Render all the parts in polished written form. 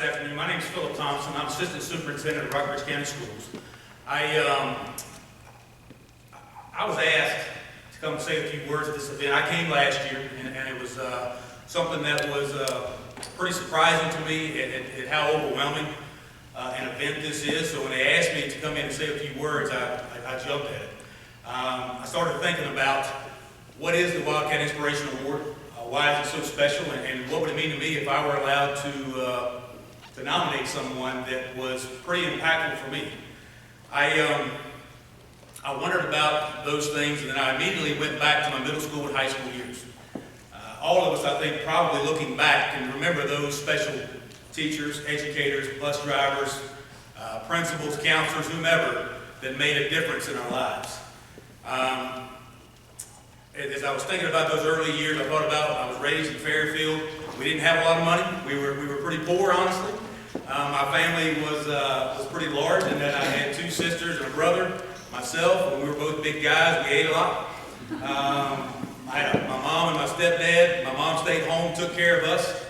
this afternoon. My name is Philip Thompson. I'm Assistant Superintendent of Rockbridge County Schools. I was asked to come and say a few words at this event. I came last year, and it was something that was pretty surprising to me at how overwhelming an event this is. So when they asked me to come in and say a few words, I jumped at it. I started thinking about what is the Wildcat Inspiration Award, why is it so special, and what would it mean to me if I were allowed to nominate someone that was pretty impactful for me. I wondered about those things, and then I immediately went back to my middle school and high school years. All of us, I think, probably looking back, can remember those special teachers, educators, bus drivers, principals, counselors, whomever, that made a difference in our lives. As I was thinking about those early years, I thought about I was raised in Fairfield. We didn't have a lot of money. We were pretty poor, honestly. My family was pretty large, and then I had two sisters and a brother, myself, and we were both big guys. We ate a lot. I had my mom and my stepdad. My mom stayed home, took care of us.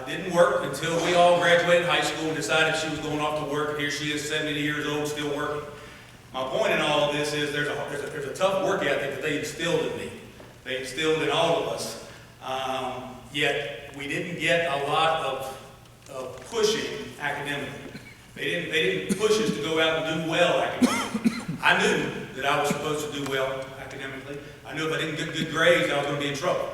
Didn't work until we all graduated high school and decided she was going off to work. And here she is, 70 years old, still working. My point in all of this is there's a tough work ethic that they instilled in me. They instilled in all of us. Yet we didn't get a lot of pushing academically. They didn't push us to go out and do well academically. I knew that I was supposed to do well academically. I knew if I didn't get good grades, I was going to be in trouble.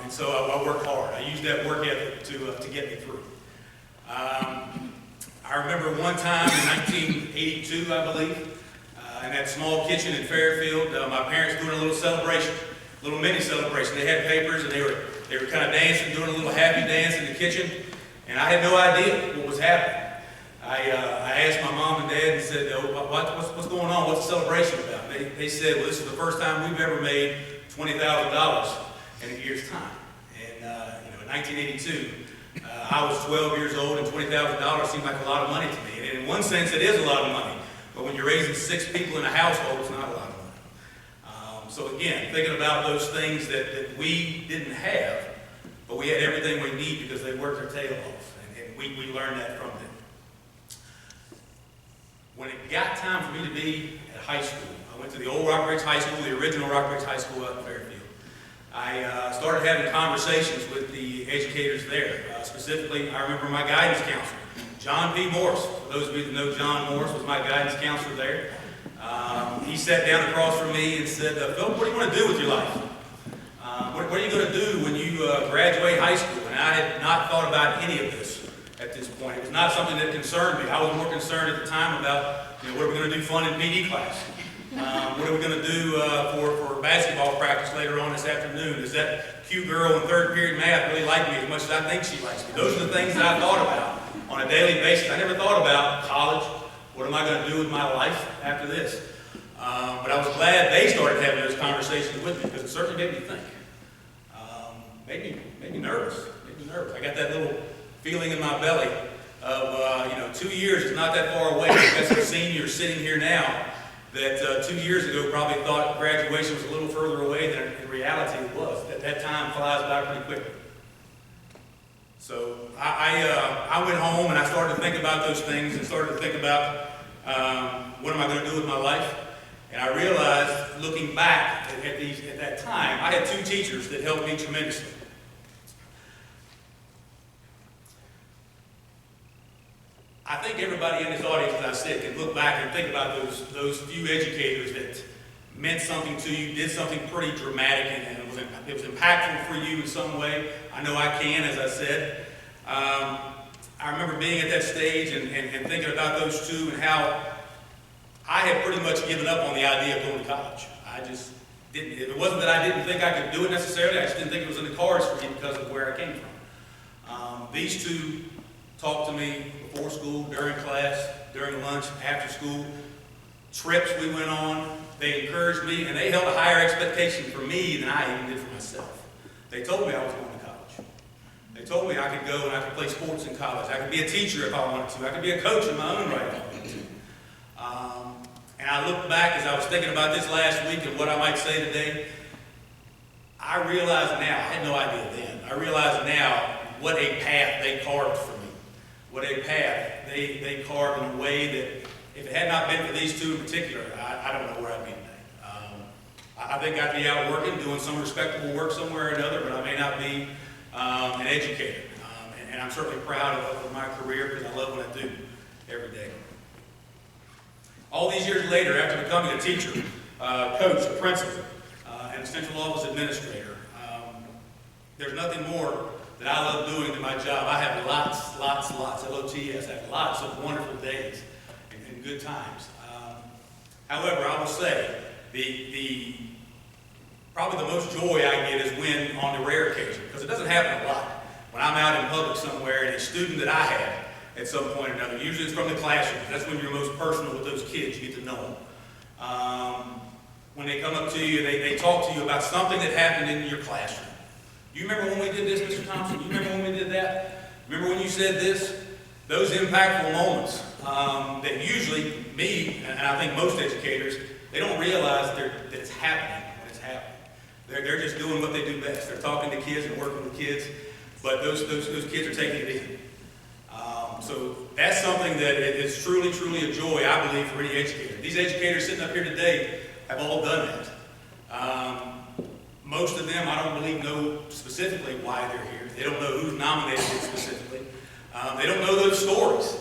And so I worked hard. I used that work ethic to get me through. I remember one time in 1982, I believe, in that small kitchen in Fairfield, my parents doing a little celebration, a little mini celebration. They had papers and they were kind of dancing, doing a little happy dance in the kitchen, and I had no idea what was happening. I asked my mom and dad and said, what's going on? What's the celebration about? They said, well, this is the first time we've ever made $20,000 in a year's time. And in 1982, I was 12 years old, and $20,000 seemed like a lot of money to me. And in one sense, it is a lot of money. But when you're raising 6 people in a household, it's not a lot of money. So again, thinking about those things that we didn't have, but we had everything we need because they worked their tail off. And we learned that from them. When it got time for me to be at high school, I went to the old Rockbridge High School, the original Rockbridge High School out in Fairfield. I started having conversations with the educators there. Specifically, I remember my guidance counselor, John P. Morris. For those of you that know John Morris, was my guidance counselor there. He sat down across from me and said, Phil, what do you want to do with your life? What are you going to do when you graduate high school? And I had not thought about any of this at this point. It was not something that concerned me. I was more concerned at the time about, what are we going to do fun in PD class? What are we going to do for basketball practice later on this afternoon? Does that cute girl in third period math really like me as much as I think she likes me? Those are the things that I thought about on a daily basis. I never thought about college. What am I going to do with my life after this? But I was glad they started having those conversations with me because it certainly made me think. Made me nervous. I got that little feeling in my belly of, 2 years is not that far away. I've got some seniors sitting here now that 2 years ago probably thought graduation was a little further away than in reality it was. That time flies by pretty quickly. So I went home and I started to think about those things and started to think about what am I going to do with my life. And I realized, looking back at that time, I had 2 teachers that helped me tremendously. I think everybody in this audience, as I said, can look back and think about those few educators that meant something to you, did something pretty dramatic, and it was impactful for you in some way. I know I can, as I said. I remember being at that stage and thinking about those 2 and how I had pretty much given up on the idea of going to college. I just didn't. It wasn't that I didn't think I could do it necessarily. I just didn't think it was in the cards for me because of where I came from. These 2 talked to me before school, during class, during lunch, after school, trips we went on. They encouraged me, and they held a higher expectation for me than I even did for myself. They told me I was going to college. They told me I could go and I could play sports in college. I could be a teacher if I wanted to. I could be a coach in my own right if I wanted to. And I look back as I was thinking about this last week and what I might say today. I realize now, I had no idea then, I realize now what a path they carved for me. what a path they carved in a way that, if it had not been for these two in particular, I don't know where I'd be today. I think I'd be out working, doing some respectable work somewhere or another, but I may not be an educator. And I'm certainly proud of my career because I love what I do every day. All these years later, after becoming a teacher, coach, a principal, and a central office administrator, there's nothing more that I love doing than my job. I have lots, LOTS, I have lots of wonderful days and good times. However, I will say, probably the most joy I get is when, on the rare occasion, because it doesn't happen a lot, when I'm out in public somewhere and a student that I had at some point or another, usually it's from the classroom, that's when you're most personal with those kids, you get to know them. When they come up to you, they talk to you about something that happened in your classroom. You remember when we did this, Mr. Thompson? You remember when we did that? Remember when you said this? Those impactful moments that usually me, and I think most educators, they don't realize that it's happening when it's happening. They're just doing what they do best. They're talking to kids and working with kids, but those kids are taking it in. So that's something that is truly a joy, I believe, for any educator. These educators sitting up here today have all done that. Most of them, I don't believe, know specifically why they're here. They don't know who's nominated specifically. They don't know those stories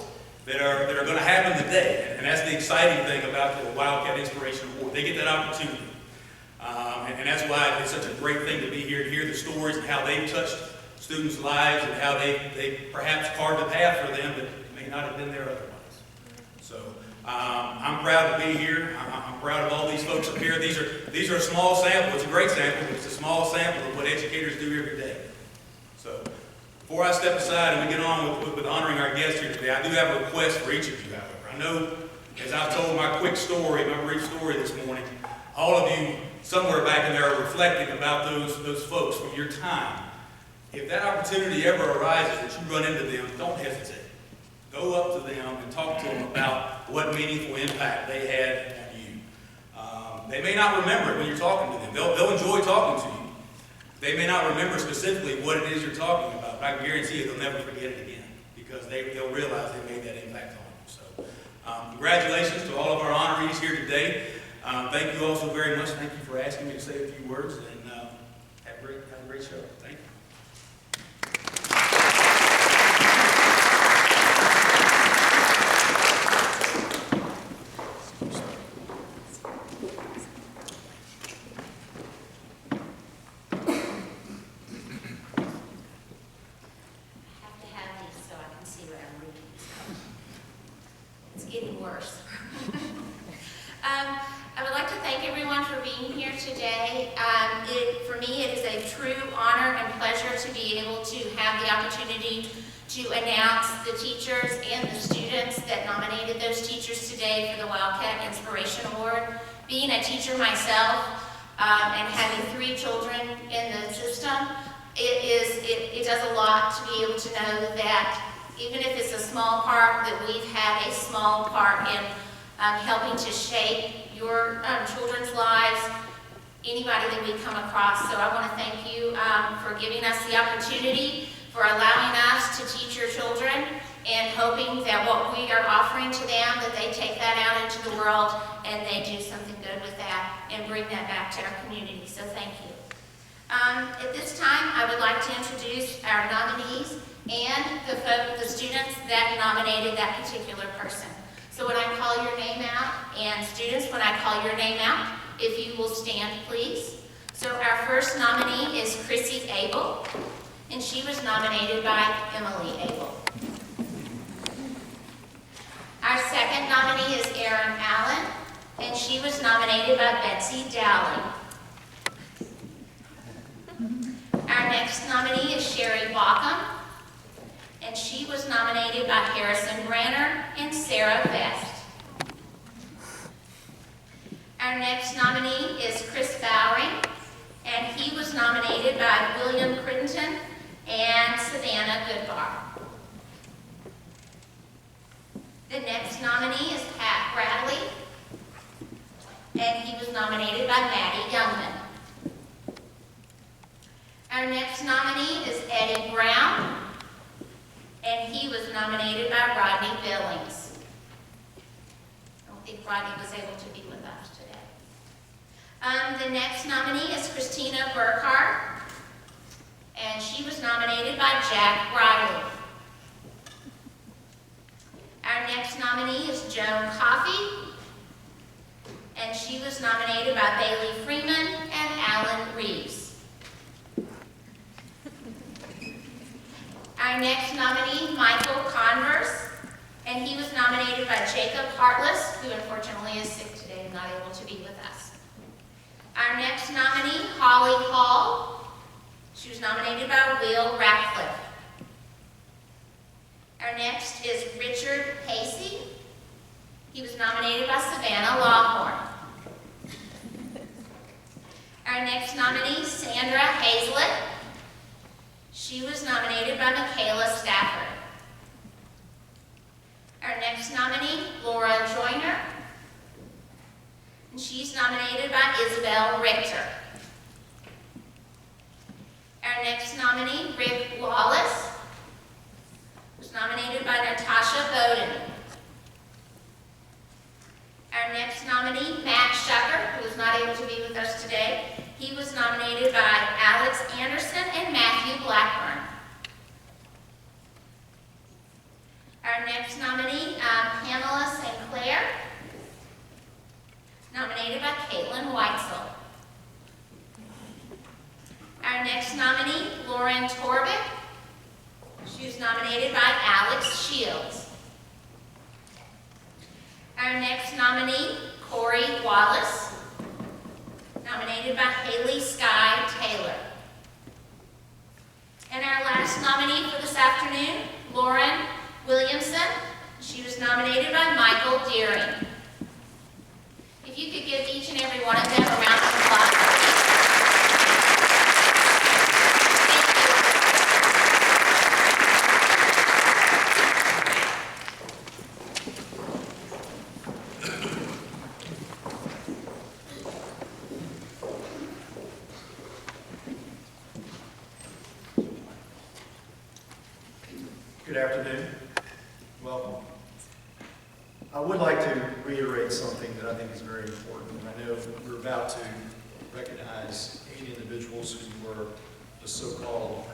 that are going to happen today. And that's the exciting thing about the Wildcat Inspiration Award. They get that opportunity. And that's why it's such a great thing to be here, to hear the stories and how they've touched students' lives and how they perhaps carved a path for them that may not have been there otherwise. So I'm proud to be here. I'm proud of all these folks up here. These are a small sample. It's a great sample, but it's a small sample of what educators do every day. So before I step aside and we get on with honoring our guest here today, I do have a request for each of you, however. I know, as I've told my quick story, my brief story this morning, all of you somewhere back in there are reflecting about those folks from your time. If that opportunity ever arises that you run into them, don't hesitate. Go up to them and talk to them about what meaningful impact they had on you. They may not remember it when you're talking to them. They'll enjoy talking to you. They may not remember specifically what it is you're talking about, but I can guarantee you they'll never forget it again because they'll realize they made that impact on you. So congratulations to all of our honorees here today. Thank you all so very much. Thank you for asking me to say a few words, and have a great show. Thank you. I would like to thank everyone for being here today. For me, it is a true honor and pleasure to be able to have the opportunity to announce the teachers and the students that nominated those teachers today for the Wildcat Inspiration Award. Being a teacher myself and having 3 children in the system, it does a lot to be able to know that even if it's a small part, that we've had a small part in helping to shape your children's lives, anybody that we come across. So I want to thank you for giving us the opportunity, for allowing us to teach your children, and hoping that what we are offering to them, that they take that out into the world and they do something good with that and bring that back to our community. So thank you. At this time, I would like to introduce our nominees and the students that nominated that particular person. So when I call your name out, and students, when I call your name out, if you will stand, please. So our first nominee is Chrissy Abel, and she was nominated by Emily Abel. Our second nominee is Erin Allen, and she was nominated by Betsy Dowling. Our next nominee is Sherry Baucom, and she was nominated by Harrison Branner and Sarah Vest. Our next nominee is Chris Bowering, and he was nominated by William Crittenton and Savannah Goodbar. The next nominee is Pat Bradley, and he was nominated by Maddie Youngman. Our next nominee is Eddie Brown, and he was nominated by Rodney Billings. I don't think Rodney was able to be with us today. The next nominee is Christina Burkhart, and she was nominated by Jack Riley. Our next nominee is Joan Coffey, and she was nominated by Bailey Freeman and Alan Reeves. Our next nominee, Michael Converse, and he was nominated by Jacob Hartless, who unfortunately is sick today and not able to be with us. Our next nominee, Holly Hall. She was nominated by Will Ratcliffe. Our next is Richard Pacey. He was nominated by Savannah Lawhorn. Our next nominee, Sandra Hazlett. She was nominated by Michaela Stafford. Our next nominee, Laura Joyner. And she's nominated by Isabel Richter. Our next nominee, Rick Wallace, was nominated by Natasha Bowden. Our next nominee, Matt Shucker, who is not able to be with us today, he was nominated by Alex Anderson and Matthew Blackburn. Our next nominee, Pamela St. Clair, nominated by Caitlin Weitzel. Our next nominee, Lauren Torbick. She was nominated by Alex Shields. Our next nominee, Corey Wallace, nominated by Haley Sky Taylor. And our last nominee for this afternoon, Lauren Williamson. She was nominated by Michael Deering. If you could give each and every one of them a round of applause. Good afternoon. Welcome. I would like to reiterate something that I think is very important. I know we're about to recognize 8 individuals who were the so-called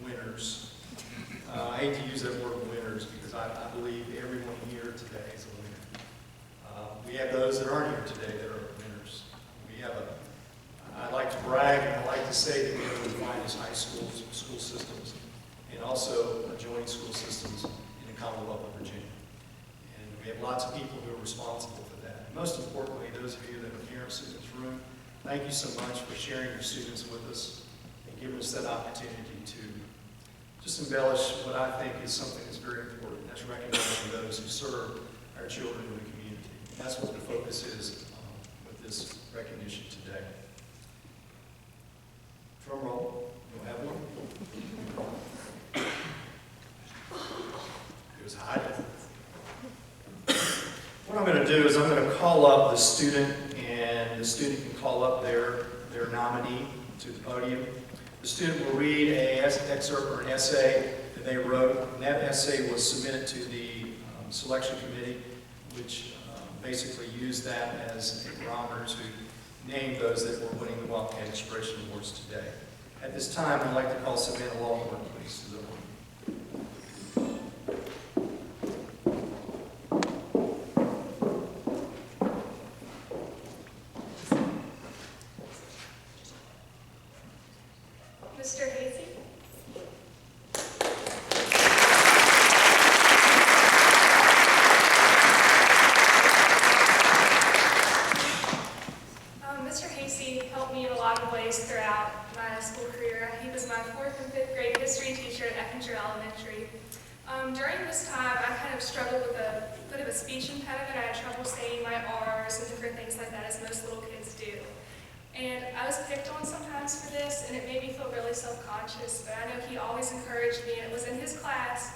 winners. I hate to use that word winners because I believe everyone here today is a winner. We have those that aren't here today that are winners. I like to brag and I like to say that we have the finest high schools, school systems, and also joint school systems in the Commonwealth of Virginia. And we have lots of people who are responsible for that. And most importantly, those of you that are parents in this room, thank you so much for sharing your students with us and giving us that opportunity to just embellish what I think is something that's very important. That's recognizing those who serve our children in the community. And that's what the focus is with this recognition today. Drum roll. You'll have one. It was hiding. What I'm going to do is I'm going to call up the student, and the student can call up their nominee to the podium. The student will read an excerpt or an essay that they wrote, and that essay was submitted to the selection committee, which basically used that as a barometer to name those that were winning the Wildcat Inspiration Awards today. At this time, I'd like to call Savannah Lawhorn, please, to the podium. Mr. Hasey. Mr. Hasey helped me in a lot of ways throughout my school career. He was my 4th and 5th grade history teacher at Effinger Elementary. During this time, I kind of struggled with a bit of a speech impediment. I had trouble saying my R's and different things like that, as most little kids do. And I was picked on sometimes for this, and it made me feel really self-conscious, but I know he always encouraged me, and it was in his class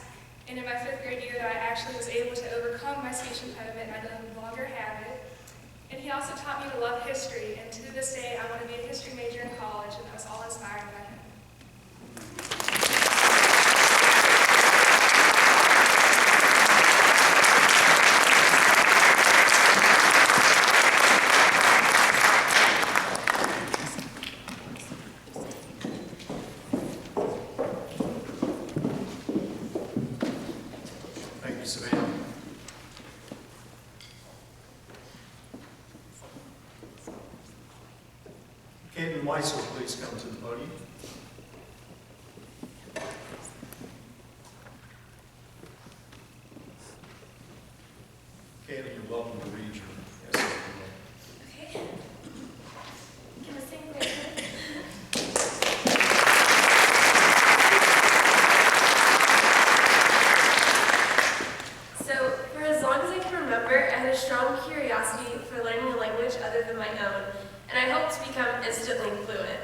and in my 5th grade year that I actually was able to overcome my speech impediment, and I no longer have it. And he also taught me to love history, and to this day, I want to be a history major in college, and I was all inspired by him. Weiss will please come to the podium. Kayla, you're welcome to read your essay. Okay. Can I sing quickly? So, for as long as I can remember, I had a strong curiosity for learning a language other than my own, and I hoped to become instantly fluent.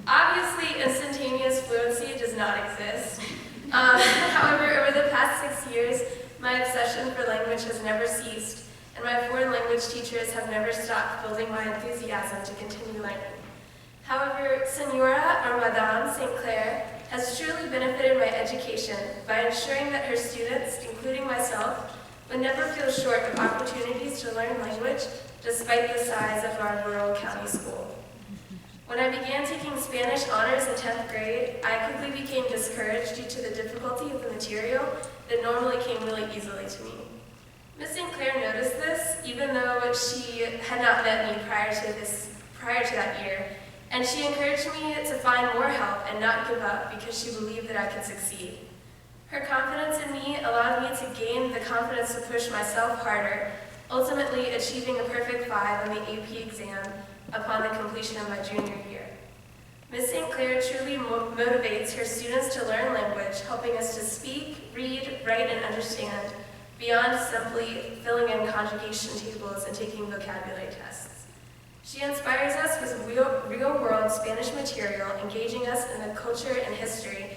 Obviously, instantaneous fluency does not exist. However, over the past 6 years, my obsession for language has never ceased, and my foreign language teachers have never stopped building my enthusiasm to continue learning. However, Senora, or Madame St. Clair, has truly benefited my education by ensuring that her students, including myself, would never feel short of opportunities to learn language despite the size of our rural county school. When I began taking Spanish honors in 10th grade, I quickly became discouraged due to the difficulty of the material that normally came really easily to me. Miss St. Clair noticed this, even though she had not met me prior to that year, and she encouraged me to find more help and not give up because she believed that I could succeed. Her confidence in me allowed me to gain the confidence to push myself harder, ultimately achieving a perfect 5 on the AP exam upon the completion of my junior year. Miss St. Clair truly motivates her students to learn language, helping us to speak, read, write, and understand, beyond simply filling in conjugation tables and taking vocabulary tests. She inspires us with real-world Spanish material, engaging us in the culture and history